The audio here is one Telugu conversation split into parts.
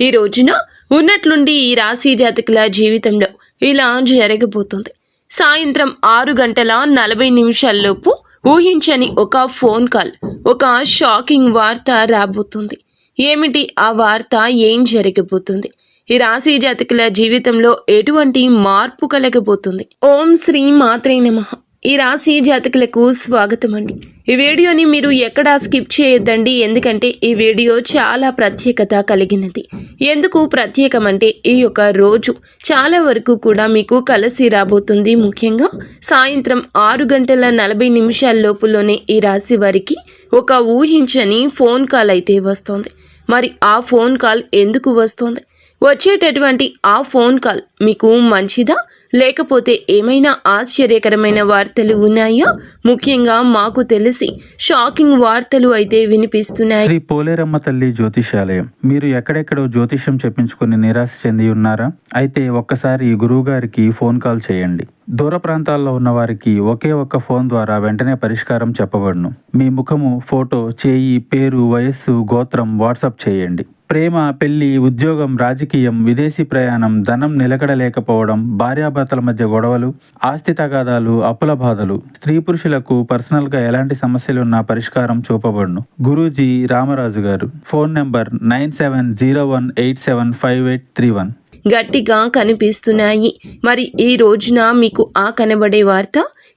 ఈ రోజున ఉన్నట్లుండి ఈ రాశి జాతకుల జీవితంలో ఇలా జరగబోతుంది. సాయంత్రం 6:40 ఊహించని ఒక ఫోన్ కాల్, ఒక షాకింగ్ వార్త రాబోతుంది. ఏమిటి ఆ వార్త? ఏం జరగబోతుంది? ఈ రాశి జాతకుల జీవితంలో ఎటువంటి మార్పు కలగబోతుంది? ఓం శ్రీ మాత్రే నమః. ఈ రాశి జాతకులకు స్వాగతం అండి. ఈ వీడియోని మీరు ఎక్కడా స్కిప్ చేయొద్దండి, ఎందుకంటే ఈ వీడియో చాలా ప్రత్యేకత కలిగినది. ఎందుకు ప్రత్యేకమంటే ఈ యొక్క రోజు చాలా వరకు కూడా మీకు కలిసి రాబోతుంది. ముఖ్యంగా సాయంత్రం 6:40 ఈ రాశి వారికి ఒక ఊహించని ఫోన్ కాల్ అయితే వస్తుంది. మరి ఆ ఫోన్ కాల్ ఎందుకు వస్తుంది? వచ్చేటటువంటి ఆ ఫోన్ కాల్ మీకు మంచిదా, లేకపోతే ఏమైనా ఆశ్చర్యకరమైన వార్తలు ఉన్నాయా? ముఖ్యంగా మాకు తెలిసి షాకింగ్ వార్తలు అయితే వినిపిస్తున్నాయి. శ్రీ పోలేరమ్మ తల్లి జ్యోతిషాలయం. మీరు ఎక్కడెక్కడో జ్యోతిష్యం చెప్పించుకుని నిరాశ చెంది ఉన్నారా? అయితే ఒక్కసారి గురువు గారికి ఫోన్ కాల్ చేయండి. దూర ప్రాంతాల్లో ఉన్న వారికి ఒకే ఒక్క ఫోన్ ద్వారా వెంటనే పరిష్కారం చెప్పబడును. మీ ముఖము, ఫోటో, చేయి, పేరు, వయస్సు, గోత్రం వాట్సాప్ చేయండి. ప్రేమ, పెళ్లి, ఉద్యోగం, రాజకీయం, విదేశీ ప్రయాణం, ధనం నిలకడలేకపోవడం, భార్యాభర్తల మధ్య గొడవలు, ఆస్తి తగాదాలు, అప్పుల బాధలు, స్త్రీ పురుషులకు పర్సనల్ గా ఎలాంటి సమస్యలున్నా పరిష్కారం చూపబడును. గురూజీ రామరాజు గారు. Phone number 9701875831. గట్టిగా కనిపిస్తున్నాయి. మరి ఈ రోజున మీకు ఆ కనబడే వార్త,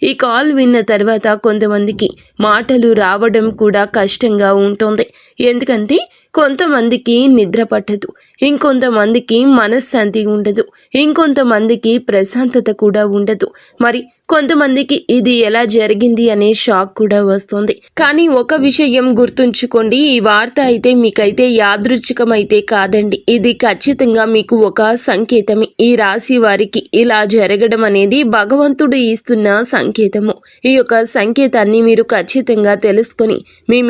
ఈ కాల్ విన్న తర్వాత కొంతమందికి మాటలు రావడం కూడా కష్టంగా ఉంటుంది. ఎందుకంటే కొంతమందికి నిద్ర పట్టదు, ఇంకొంతమందికి మనశ్శాంతి ఉండదు, ఇంకొంతమందికి ప్రశాంతత కూడా ఉండదు. మరి కొంతమందికి ఇది ఎలా జరిగింది అనే షాక్ కూడా వస్తుంది. కానీ ఒక విషయం గుర్తుంచుకోండి, ఈ వార్త అయితే మీకైతే యాదృచ్ఛికమైతే కాదండి. ఇది ఖచ్చితంగా మీకు ఒక సంకేతమే. ఈ రాశి వారికి ఇలా జరగడం అనేది భగవంతుడు ఇస్తున్న సంకేతము. ఈ యొక్క సంకేతాన్ని మీరు ఖచ్చితంగా తెలుసుకొని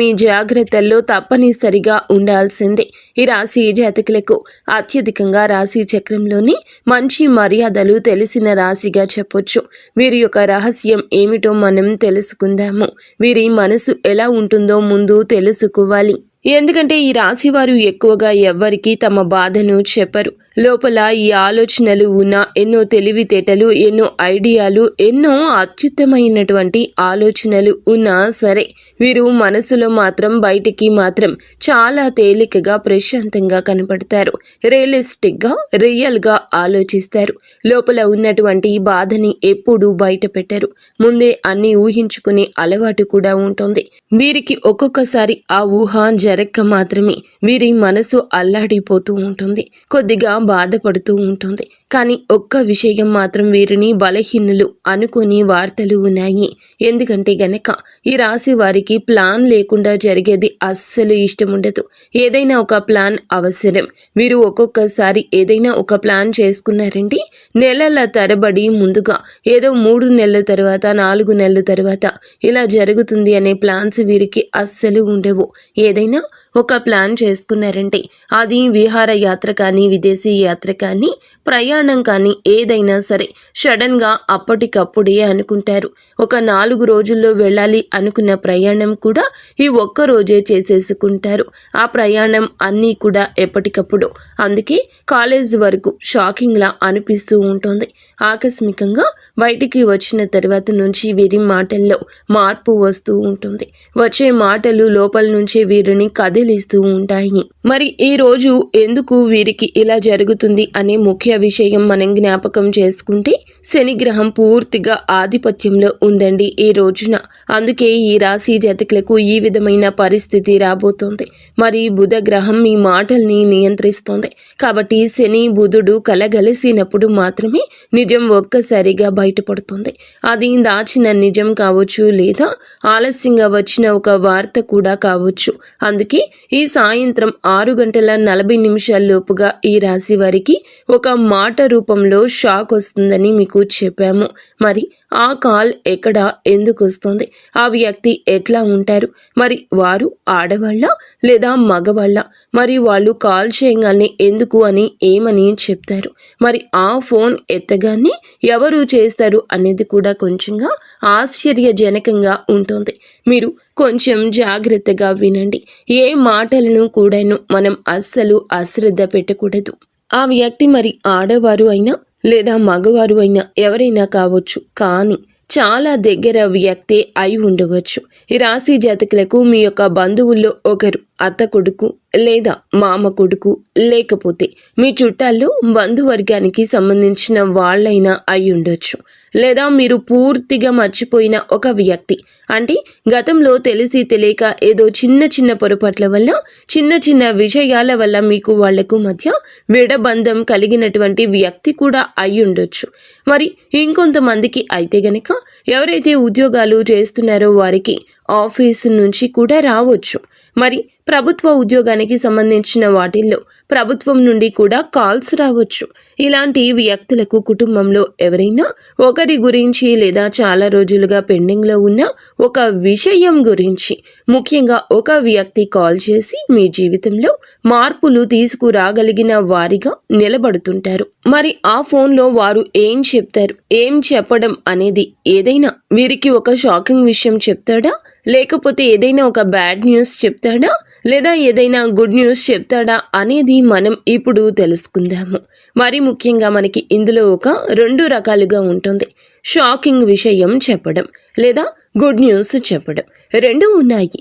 మీ జాగ్రత్తల్లో తప్పనిసరిగా ఉండాల్సిందే. ఈ రాశి జాతకులకు అత్యధికంగా రాశి చక్రంలోని మంచి మర్యాదలు తెలిసిన రాశిగా చెప్పొచ్చు. వీరి యొక్క రహస్యం ఏమిటో మనం తెలుసుకుందాము. వీరి మనసు ఎలా ఉంటుందో ముందు తెలుసుకోవాలి. ఎందుకంటే ఈ రాశి వారు ఎక్కువగా ఎవ్వరికి తమ బాధను చెప్పరు. లోపల ఈ ఆలోచనలు ఉన్న ఎన్నో తెలివితేటలు, ఎన్నో ఐడియాలు, ఎన్నో అత్యుత్తమైనటువంటి ఆలోచనలు ఉన్నా సరే వీరు మనసులో మాత్రం బయటికి మాత్రం చాలా తేలికగా ప్రశాంతంగా కనపడతారు. రియలిస్టిక్గా, రియల్గా ఆలోచిస్తారు. లోపల ఉన్నటువంటి బాధని ఎప్పుడూ బయట పెట్టరు. ముందే అన్ని ఊహించుకునే అలవాటు కూడా ఉంటుంది. వీరికి ఒక్కొక్కసారి ఆ ఊహ జరక్క మాత్రమే వీరి మనసు అల్లాడిపోతూ ఉంటుంది, కొద్దిగా బాధపడుతూ ఉంటుంది. కానీ ఒక్క విషయం మాత్రం వీరిని బలహీనులు అనుకుని వార్తలు ఉన్నాయి. ఎందుకంటే గనక ఈ రాశి వారికి ప్లాన్ లేకుండా జరిగేది అస్సలు ఇష్టం ఉండదు. ఏదైనా ఒక ప్లాన్ అవసరం. వీరు ఒక్కొక్కసారి ఏదైనా ఒక ప్లాన్ చేసుకున్నారంటే నెలల తరబడి ముందుగా ఏదో 3 నెలల తర్వాత, 4 నెలల తర్వాత ఇలా జరుగుతుంది అనే ప్లాన్స్ వీరికి అస్సలు ఉండవు. ఏదైనా ఒక ప్లాన్ చేసుకున్నారంటే అది విహార యాత్ర కానీ, విదేశీ యాత్ర కానీ, ప్రయాణం కానీ ఏదైనా సరే సడన్గా అప్పటికప్పుడే అనుకుంటారు. ఒక 4 రోజుల్లో వెళ్ళాలి అనుకున్న ప్రయాణం కూడా ఈ ఒక్క రోజే చేసేసుకుంటారు. ఆ ప్రయాణం అన్నీ కూడా ఎప్పటికప్పుడు. అందుకే కాలేజ్ వరకు షాకింగ్లా అనిపిస్తూ ఉంటుంది. ఆకస్మికంగా బయటికి వచ్చిన తర్వాత నుంచి వీరి మాటల్లో మార్పు వస్తూ ఉంటుంది. వచ్చే మాటలు లోపల నుంచి వీరిని కదిలిస్తూ ఉంటాయి. మరి ఈ రోజు ఎందుకు వీరికి ఇలా జరుగుతుంది అనే ముఖ్య విషయం మనం జ్ఞాపకం చేసుకుంటే, శని గ్రహం పూర్తిగా ఆధిపత్యంలో ఉందండి ఈ రోజున. అందుకే ఈ రాశి జాతకులకు ఈ విధమైన పరిస్థితి రాబోతోంది. మరి బుధ గ్రహం మీ మాటల్ని నియంత్రిస్తోంది. కాబట్టి శని, బుధుడు కలగలిసినప్పుడు మాత్రమే నిజం ఒక్కసారిగా బయటపడుతుంది. అది దాచిన నిజం కావచ్చు, లేదా ఆలస్యంగా వచ్చిన ఒక వార్త కూడా కావచ్చు. అందుకే ఈ సాయంత్రం 6:40 ఈ రాశి వారికి ఒక మాట రూపంలో షాక్ వస్తుందని మీకు చెప్పాము. మరి ఆ కాల్ ఎక్కడ, ఎందుకు వస్తుంది, ఆ వ్యక్తి ఎట్లా ఉంటారు, మరి వారు ఆడవాళ్ళ లేదా మగవాళ్ళ, మరి వాళ్ళు కాల్ చేయగానే ఎందుకు అని ఏమని చెప్తారు, మరి ఆ ఫోన్ ఎత్తగానే ఎవరు చేస్తారు అనేది కూడా కొంచెంగా ఆశ్చర్యజనకంగా ఉంటుంది. మీరు కొంచెం జాగ్రత్తగా వినండి. ఏ మాటలను కూడాను మనం అస్సలు అశ్రద్ధ పెట్టకూడదు. ఆ వ్యక్తి మరి ఆడవారు అయినా లేదా మగవారు అయినా ఎవరైనా కావచ్చు, కానీ చాలా దగ్గర వ్యక్తే అయి ఉండవచ్చు. ఈ రాశి జాతకులకు మీ యొక్క బంధువుల్లో ఒకరు అత్త కొడుకు లేదా మామ కొడుకు, లేకపోతే మీ చుట్టాల్లో బంధువర్గానికి సంబంధించిన వాళ్ళైనా అయి ఉండొచ్చు. లేదా మీరు పూర్తిగా మర్చిపోయిన ఒక వ్యక్తి, అంటే గతంలో తెలిసి తెలియక ఏదో చిన్న చిన్న పొరపాట్ల వల్ల, చిన్న చిన్న విషయాల వల్ల మీకు వాళ్లకు మధ్య విడబంధం కలిగినటువంటి వ్యక్తి కూడా అయి ఉండొచ్చు. మరి ఇంకొంతమందికి అయితే గనక ఎవరైతే ఉద్యోగాలు చేస్తున్నారో వారికి ఆఫీస్ నుంచి కూడా రావచ్చు. మరి ప్రభుత్వ ఉద్యోగానికి సంబంధించిన వాటిల్లో ప్రభుత్వం నుండి కూడా కాల్స్ రావచ్చు. ఇలాంటి వ్యక్తులకు కుటుంబంలో ఎవరైనా ఒకరి గురించి లేదా చాలా రోజులుగా పెండింగ్లో ఉన్న ఒక విషయం గురించి, ముఖ్యంగా ఒక వ్యక్తి కాల్ చేసి మీ జీవితంలో మార్పులు తీసుకురాగలిగిన వారిగా నిలబడుతుంటారు. మరి ఆ ఫోన్లో వారు ఏం చెప్తారు, ఏం చెప్పడం అనేది, ఏదైనా వీరికి ఒక షాకింగ్ విషయం చెప్తాడా, లేకపోతే ఏదైనా ఒక బ్యాడ్ న్యూస్ చెప్తాడా, లేదా ఏదైనా గుడ్ న్యూస్ చెప్తాడా అనేది మనం ఇప్పుడు తెలుసుకుందాము. మరి ముఖ్యంగా మనకి ఇందులో ఒక 2 రకాలుగా ఉంటుంది. షాకింగ్ విషయం చెప్పడం లేదా గుడ్ న్యూస్ చెప్పడం, 2 ఉన్నాయి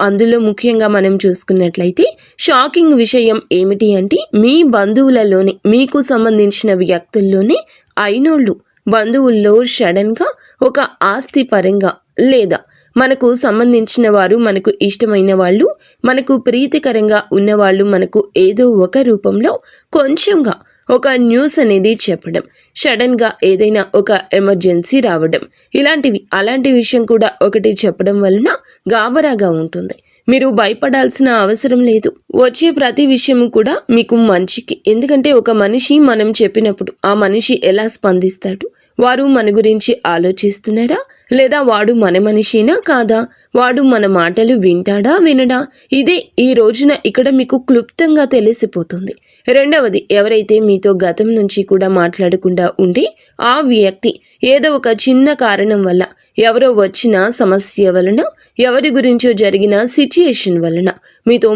అందులో ముఖ్యంగా మనం చూసుకున్నట్లయితే షాకింగ్ విషయం ఏమిటి అంటే, మీ బంధువులలోనే మీకు సంబంధించిన వ్యక్తుల్లోనే అయినోళ్ళు, బంధువుల్లో సడన్గా ఒక ఆస్తి పరంగా లేదా మనకు సంబంధించిన వారు, మనకు ఇష్టమైన వాళ్ళు, మనకు ప్రీతికరంగా ఉన్నవాళ్ళు మనకు ఏదో ఒక రూపంలో కొంచెంగా ఒక న్యూస్ అనేది చెప్పడం, సడన్గా ఏదైనా ఒక ఎమర్జెన్సీ రావడం, అలాంటి విషయం కూడా ఒకటి చెప్పడం వలన గాబరాగా ఉంటుంది. మీరు భయపడాల్సిన అవసరం లేదు. వచ్చే ప్రతి విషయము కూడా మీకు మంచికి. ఎందుకంటే ఒక మనిషి మనం చెప్పినప్పుడు ఆ మనిషి ఎలా స్పందిస్తాడు, వారు మన గురించి ఆలోచిస్తున్నారా, లేదా వాడు మన మనిషినా కాదా, వాడు మన మాటలు వింటాడా వినడా, ఇదే ఈ రోజున ఇక్కడ మీకు క్లుప్తంగా తెలిసిపోతుంది. రెండవది, ఎవరైతే మీతో గతం నుంచి కూడా మాట్లాడకుండా ఉండి ఆ వ్యక్తి ఏదో ఒక చిన్న కారణం వల్ల, ఎవరో వచ్చిన సమస్య వలన, ఎవరి గురించో జరిగిన సిచ్యుయేషన్ వలన మీతో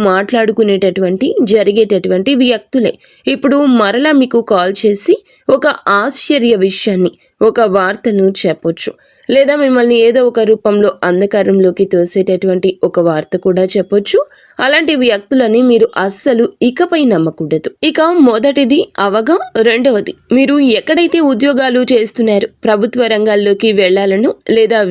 జరిగేటటువంటి వ్యక్తులే ఇప్పుడు మరలా మీకు కాల్ చేసి ఒక ఆశ్చర్య విషయాన్ని, ఒక వార్తను చెప్పొచ్చు. లేదా మిమ్మల్ని ఏదో ఒక రూపంలో అంధకారంలోకి తోసేటటువంటి ఒక వార్త కూడా చెప్పొచ్చు. అలాంటి వ్యక్తులని మీరు అస్సలు ఇకపై నమ్మకూడదు. ఇక మొదటిది అవగా, రెండవది మీరు ఎక్కడైతే ఉద్యోగాలు చేస్తున్నారు, ప్రభుత్వ రంగాల్లోకి వెళ్లాలను లేదా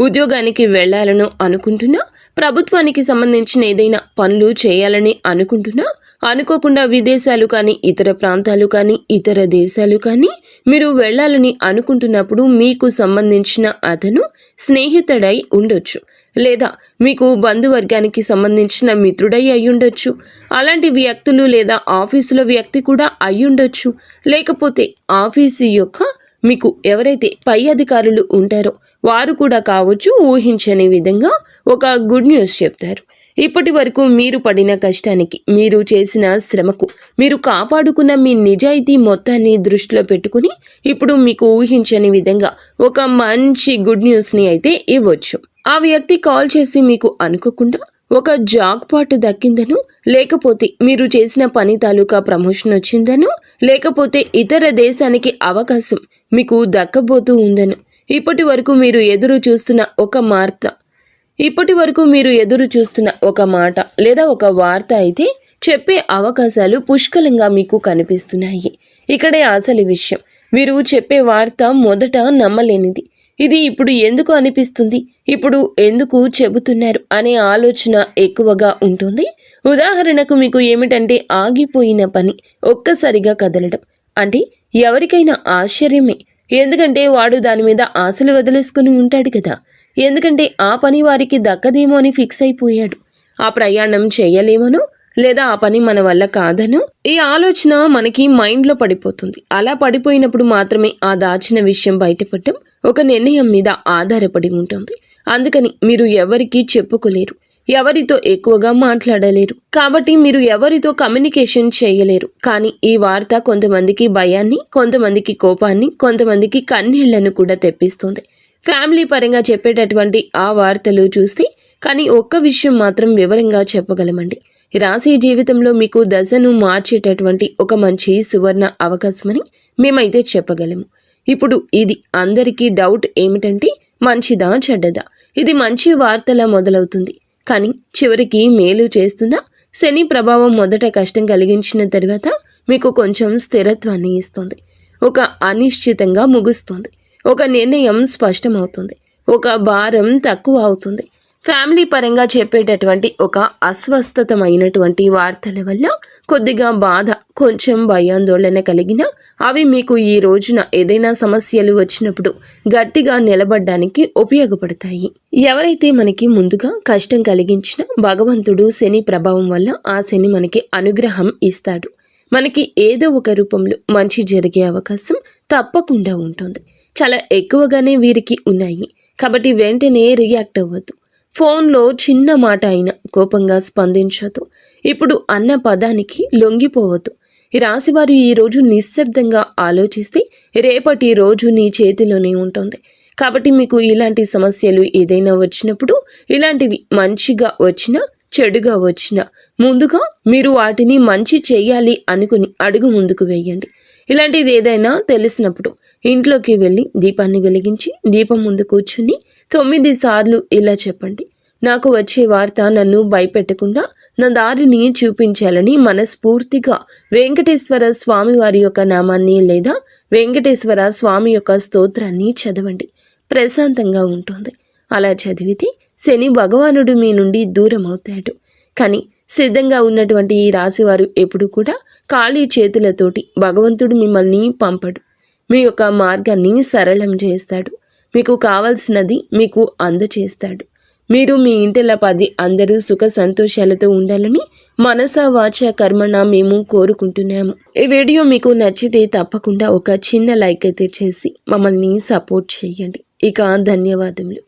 ఉద్యోగానికి వెళ్లాలను అనుకుంటున్నా, ప్రభుత్వానికి సంబంధించిన ఏదైనా పనులు చేయాలని అనుకుంటున్నా, అనుకోకుండా విదేశాలు కానీ, ఇతర ప్రాంతాలు కానీ, ఇతర దేశాలు కానీ మీరు వెళ్ళాలని అనుకుంటున్నప్పుడు మీకు సంబంధించిన అతను స్నేహితుడై ఉండొచ్చు, లేదా మీకు బంధువర్గానికి సంబంధించిన మిత్రుడై అయ్యుండొచ్చు. అలాంటి వ్యక్తులు లేదా ఆఫీసులో వ్యక్తి కూడా అయ్యుండొచ్చు. లేకపోతే ఆఫీసు యొక్క మీకు ఎవరైతే పై అధికారులు ఉంటారో వారు కూడా కావచ్చు. ఊహించని విధంగా ఒక గుడ్ న్యూస్ చెప్తారు. ఇప్పటి వరకు మీరు పడిన కష్టానికి, మీరు చేసిన శ్రమకు, మీరు కాపాడుకున్న మీ నిజాయితీ మొత్తాన్ని దృష్టిలో పెట్టుకుని ఇప్పుడు మీకు ఊహించని విధంగా ఒక మంచి గుడ్ న్యూస్ని అయితే ఇవ్వచ్చు. ఆ వ్యక్తి కాల్ చేసి మీకు అనుకోకుండా ఒక జాక్పాట్ దక్కిందను, లేకపోతే మీరు చేసిన పని తాలూకా ప్రమోషన్ వచ్చిందను, లేకపోతే ఇతర దేశానికి అవకాశం మీకు దక్కబోతూ ఉందను, ఇప్పటి వరకు మీరు ఎదురు చూస్తున్న ఒక మాట లేదా ఒక వార్త అయితే చెప్పే అవకాశాలు పుష్కలంగా మీకు కనిపిస్తున్నాయి. ఇక్కడే అసలు విషయం, మీరు చెప్పే వార్త మొదట నమ్మలేనిది. ఇది ఇప్పుడు ఎందుకు అనిపిస్తుంది, ఇప్పుడు ఎందుకు చెబుతున్నారు అనే ఆలోచన ఎక్కువగా ఉంటుంది. ఉదాహరణకు మీకు ఏమిటంటే, ఆగిపోయిన పని ఒక్కసారిగా కదలడం అంటే ఎవరికైనా ఆశ్చర్యమే. ఎందుకంటే వాడు దాని మీద ఆశలు వదిలేసుకుని ఉంటాడు కదా. ఎందుకంటే ఆ పని వారికి దక్కదేమో అని ఫిక్స్ అయిపోయాడు. ఆ ప్రయాణం చేయలేమనో, లేదా ఆ పని మన వల్ల కాదనో ఈ ఆలోచన మనకి మైండ్లో పడిపోతుంది. అలా పడిపోయినప్పుడు మాత్రమే ఆ దాచిన విషయం బయటపడటం ఒక నిర్ణయం మీద ఆధారపడి ఉంటుంది. అందుకని మీరు ఎవరికీ చెప్పుకోలేరు, ఎవరితో ఎక్కువగా మాట్లాడలేరు, కాబట్టి మీరు ఎవరితో కమ్యూనికేషన్ చేయలేరు. కానీ ఈ వార్త కొంతమందికి భయాన్ని, కొంతమందికి కోపాన్ని, కొంతమందికి కన్నీళ్లను కూడా తెప్పిస్తుంది. ఫ్యామిలీ పరంగా చెప్పేటటువంటి ఆ వార్తలు చూస్తే కానీ ఒక్క విషయం మాత్రం వివరంగా చెప్పగలమండి. ఈ రాశి జీవితంలో మీకు దశను మార్చేటటువంటి ఒక మంచి సువర్ణ అవకాశమని మేమైతే చెప్పగలము. ఇప్పుడు ఇది అందరికీ డౌట్ ఏమిటంటే మంచిదా చెడ్డదా? ఇది మంచి వార్తలా మొదలవుతుంది కానీ చివరికి మేలు చేస్తుందా? శని ప్రభావం మొదట కష్టం కలిగించిన తర్వాత మీకు కొంచెం స్థిరత్వాన్ని ఇస్తుంది. ఒక అనిశ్చితంగా ముగుస్తుంది. ఒక నిర్ణయం స్పష్టమవుతుంది. ఒక భారం తక్కువ అవుతుంది. ఫ్యామిలీ పరంగా చెప్పేటటువంటి ఒక అస్వస్థతమైనటువంటి వార్తల వల్ల కొద్దిగా బాధ, కొంచెం భయాందోళన కలిగినా అవి మీకు ఈ రోజున ఏదైనా సమస్యలు వచ్చినప్పుడు గట్టిగా నిలబడడానికి ఉపయోగపడతాయి. ఎవరైతే మనకి ముందుగా కష్టం కలిగించినా భగవంతుడు శని ప్రభావం వల్ల ఆ శని మనకి అనుగ్రహం ఇస్తాడు. మనకి ఏదో ఒక రూపంలో మంచి జరిగే అవకాశం తప్పకుండా ఉంటుంది. చాలా ఎక్కువగానే వీరికి ఉన్నాయి కాబట్టి వెంటనే రియాక్ట్ అవ్వద్దు. ఫోన్లో చిన్న మాట అయినా కోపంగా స్పందించొద్దు. ఇప్పుడు అన్న పదానికి లొంగిపోవద్దు. ఈ రాశివారు ఈరోజు నిశ్శబ్దంగా ఆలోచిస్తే రేపటి రోజు నీ చేతిలోనే ఉంటుంది. కాబట్టి మీకు ఇలాంటి సమస్యలు ఏదైనా వచ్చినప్పుడు ఇలాంటివి మంచిగా వచ్చినా చెడుగా వచ్చినా ముందుగా మీరు వాటిని మంచి చేయాలి అనుకుని అడుగు ముందుకు వేయండి. ఇలాంటిది ఏదైనా తెలిసినప్పుడు ఇంట్లోకి వెళ్ళి దీపాన్ని వెలిగించి దీపం ముందు కూర్చుని 9 సార్లు ఇలా చెప్పండి. నాకు వచ్చే వార్త నన్ను భయపెట్టకుండా నా దారిని చూపించాలని మనస్ఫూర్తిగా వెంకటేశ్వర స్వామి వారి యొక్క నామాన్ని లేదా వెంకటేశ్వర స్వామి యొక్క స్తోత్రాన్ని చదవండి. ప్రశాంతంగా ఉంటుంది. అలా చదివితే శని భగవానుడు మీ నుండి దూరం అవుతాడు. కానీ సిద్ధంగా ఉన్నటువంటి ఈ రాశివారు ఎప్పుడు కూడా ఖాళీ చేతులతోటి భగవంతుడు మిమ్మల్ని పంపడు. మీ యొక్క మార్గాన్ని సరళం చేస్తాడు. మీకు కావలసినది మీకు అందచేస్తాడు. మీరు మీ ఇంటిల 10 అందరూ సుఖ సంతోషాలతో ఉండాలని మనస వాచ కర్మణ మేము కోరుకుంటున్నాము. ఈ వీడియో మీకు నచ్చితే తప్పకుండా ఒక చిన్న లైక్ అయితే చేసి మమ్మల్ని సపోర్ట్ చేయండి. ఇక ధన్యవాదములు.